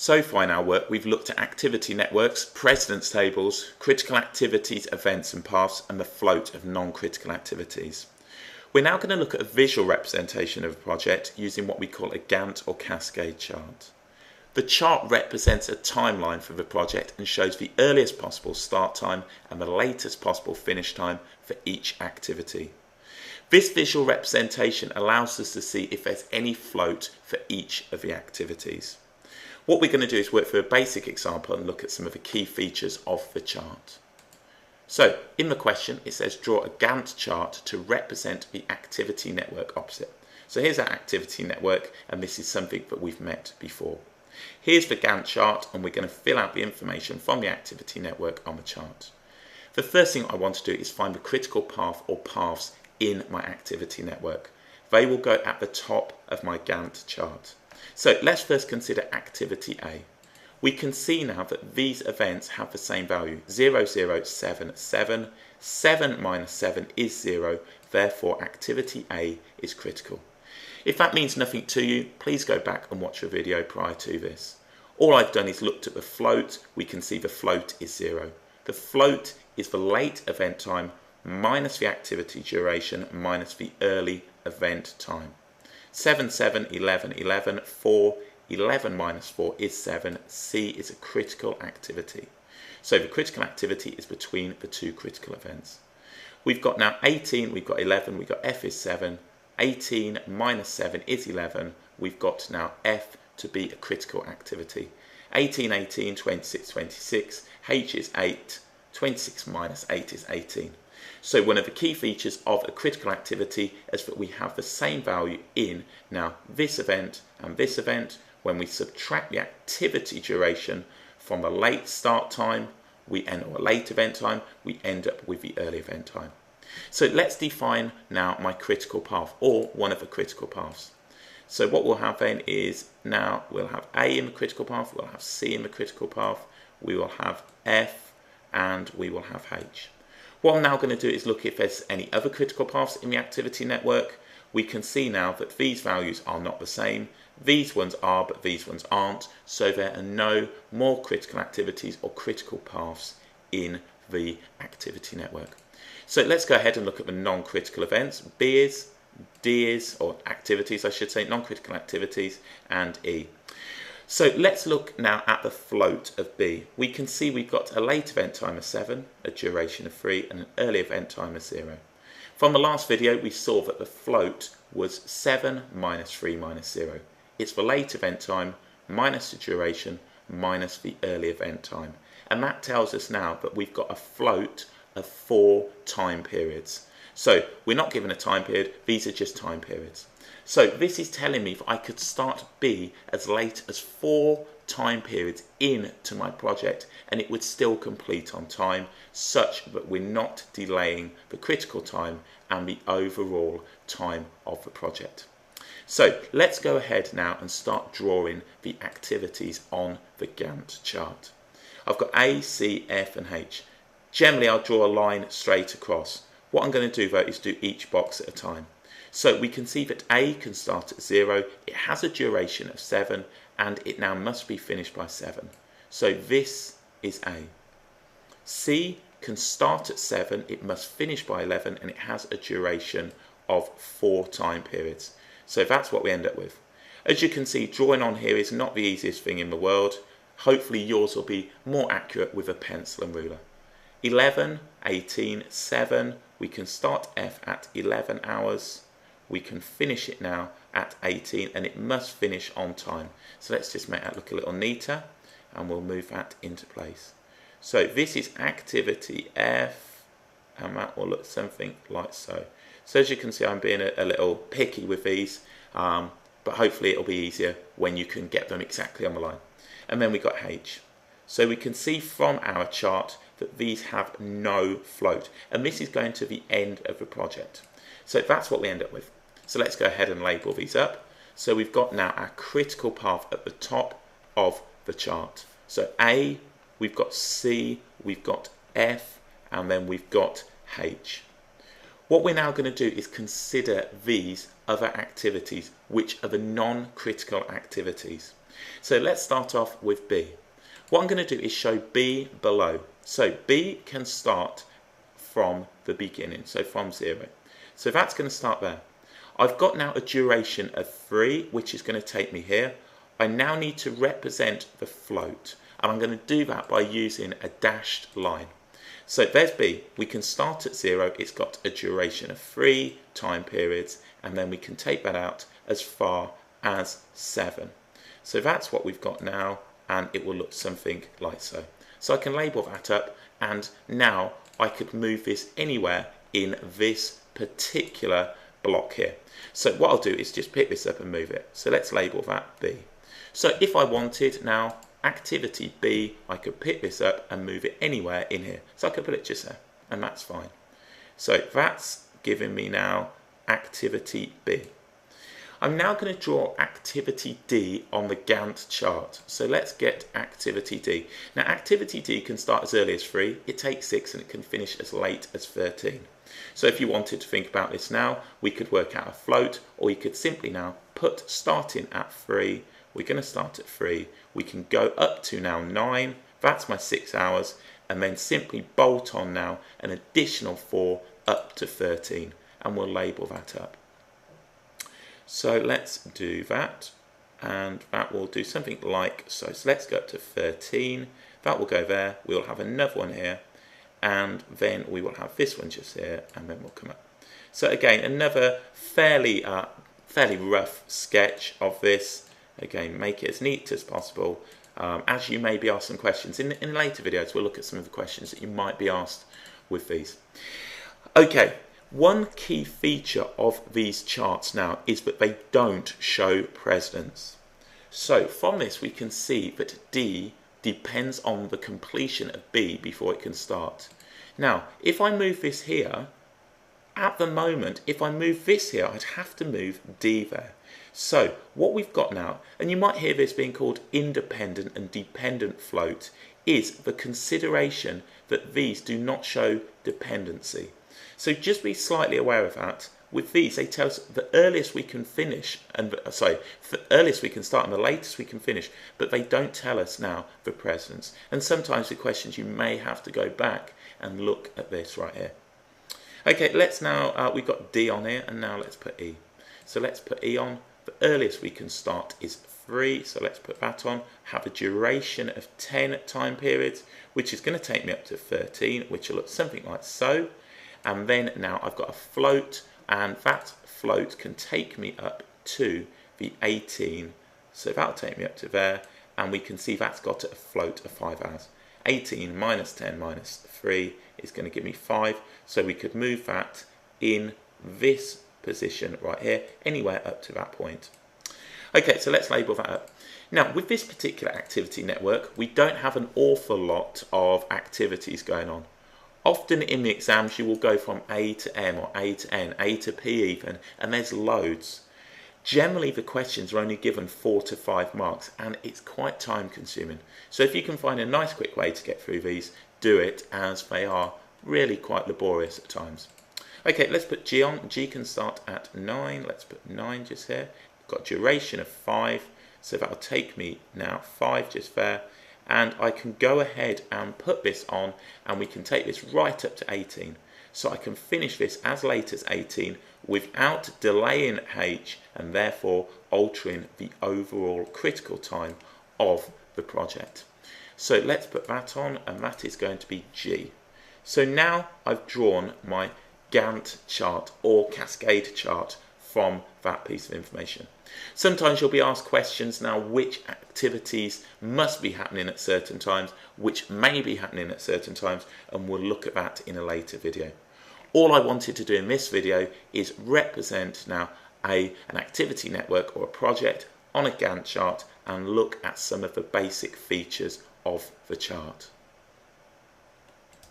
So far in our work, we've looked at activity networks, precedence tables, critical activities, events and paths, and the float of non-critical activities. We're now going to look at a visual representation of a project using what we call a Gantt or Cascade chart. The chart represents a timeline for the project and shows the earliest possible start time and the latest possible finish time for each activity. This visual representation allows us to see if there's any float for each of the activities. What we're going to do is work through a basic example and look at some of the key features of the chart. So, in the question it says draw a Gantt chart to represent the activity network opposite. So here's our activity network, and this is something that we've met before. Here's the Gantt chart, and we're going to fill out the information from the activity network on the chart. The first thing I want to do is find the critical path or paths in my activity network. They will go at the top of my Gantt chart. So let's first consider activity A. We can see now that these events have the same value, 0, 0, 7, 7. 7 minus 7 is 0, therefore activity A is critical. If that means nothing to you, please go back and watch a video prior to this. All I've done is looked at the float. We can see the float is 0. The float is the late event time minus the activity duration minus the early event time. 7, 7, 11, 11, 4, 11 minus 4 is 7. C is a critical activity. So the critical activity is between the two critical events. We've got now 18, we've got 11, we've got F is 7. 18 minus 7 is 11. We've got now F to be a critical activity. 18, 18, 26, 26. H is 8. 26 minus 8 is 18. So one of the key features of a critical activity is that we have the same value in now this event and this event. When we subtract the activity duration from the late start time, or late event time, we end up with the early event time. So let's define now my critical path, or one of the critical paths. So what we'll have then is, now we'll have A in the critical path, we'll have C in the critical path, we will have F, and we will have H. What I'm now going to do is look if there's any other critical paths in the activity network. We can see now that these values are not the same. These ones are, but these ones aren't. So there are no more critical activities or critical paths in the activity network. So let's go ahead and look at the non-critical events. B is, D is, or activities I should say, non-critical activities, and E. So let's look now at the float of B. We can see we've got a late event time of 7, a duration of 3, and an early event time of 0. From the last video we saw that the float was 7 minus 3 minus 0. It's the late event time minus the duration minus the early event time. And that tells us now that we've got a float of 4 time periods. So we're not given a time period, these are just time periods. So this is telling me that I could start B as late as 4 time periods into my project and it would still complete on time, such that we're not delaying the critical time and the overall time of the project. So let's go ahead now and start drawing the activities on the Gantt chart. I've got A, C, F and H. Generally I'll draw a line straight across. What I'm going to do though is do each box at a time. So we can see that A can start at 0, it has a duration of 7 and it now must be finished by 7. So this is A. C can start at 7, it must finish by 11 and it has a duration of 4 time periods. So that's what we end up with. As you can see, drawing on here is not the easiest thing in the world. Hopefully yours will be more accurate with a pencil and ruler. 11, 18, 7, we can start F at 11 hours. We can finish it now at 18 and it must finish on time. So let's just make that look a little neater and we'll move that into place. So this is activity F and that will look something like so. So as you can see, I'm being a little picky with these, but hopefully it'll be easier when you can get them exactly on the line. And then we got H. So we can see from our chart that these have no float and this is going to the end of the project. So that's what we end up with. So let's go ahead and label these up. So we've got now our critical path at the top of the chart. So A, we've got C, we've got F, and then we've got H. What we're now going to do is consider these other activities, which are the non-critical activities. So let's start off with B. What I'm going to do is show B below. So B can start from the beginning, so from 0. So that's going to start there. I've got now a duration of 3, which is going to take me here. I now need to represent the float, and I'm going to do that by using a dashed line. So there's B. We can start at 0. It's got a duration of 3 time periods, and then we can take that out as far as 7. So that's what we've got now, and it will look something like so. So I can label that up, and now I could move this anywhere in this particular block here. So what I'll do is just pick this up and move it. So let's label that B. So if I wanted now activity B, I could pick this up and move it anywhere in here. So I could put it just there, and that's fine. So that's giving me now activity B. I'm now going to draw activity D on the Gantt chart. So let's get activity D. Now activity D can start as early as 3, it takes 6, and it can finish as late as 13. So if you wanted to think about this now, we could work out a float, or you could simply now put starting at 3. We're going to start at 3. We can go up to now 9. That's my 6 hours. And then simply bolt on now an additional 4 up to 13. And we'll label that up. So let's do that. And that will do something like so. So let's go up to 13. That will go there. We'll have another one here. And then we will have this one just here. And then we'll come up. So again, another fairly rough sketch of this. Again, make it as neat as possible. As you may be asked some questions. In later videos, we'll look at some of the questions that you might be asked with these. Okay, one key feature of these charts now is that they don't show precedence. So from this, we can see that D depends on the completion of B before it can start. Now, if I move this here, at the moment, if I move this here, I'd have to move D there. So what we've got now, and you might hear this being called independent and dependent float, is the consideration that these do not show dependency. So just be slightly aware of that. With these, they tell us the earliest we can finish, and the earliest we can start and the latest we can finish, but they don't tell us now the precedence. And sometimes with questions, you may have to go back and look at this right here. Okay, let's now, we've got D on here, and now let's put E. So let's put E on. The earliest we can start is 3, so let's put that on. Have a duration of 10 time periods, which is going to take me up to 13, which will look something like so. And then now I've got a float, and that float can take me up to the 18. So that'll take me up to there, and we can see that's got a float of 5 hours. 18 minus 10 minus 3 is going to give me 5, so we could move that in this position right here, anywhere up to that point. Okay, so let's label that up. Now, with this particular activity network, we don't have an awful lot of activities going on. Often in the exams, you will go from A to M or A to N, A to P even, and there's loads. Generally, the questions are only given 4 to 5 marks, and it's quite time consuming. So if you can find a nice quick way to get through these, do it, as they are really quite laborious at times. Okay, let's put G on. G can start at 9. Let's put 9 just here. Got a duration of 5, so that'll take me now 5 just there. And I can go ahead and put this on, and we can take this right up to 18. So I can finish this as late as 18 without delaying H and therefore altering the overall critical time of the project. So let's put that on, and that is going to be G. So now I've drawn my Gantt chart or Cascade chart from that piece of information. Sometimes you'll be asked questions now which activities must be happening at certain times, which may be happening at certain times, and we'll look at that in a later video. All I wanted to do in this video is represent now an activity network or a project on a Gantt chart and look at some of the basic features of the chart.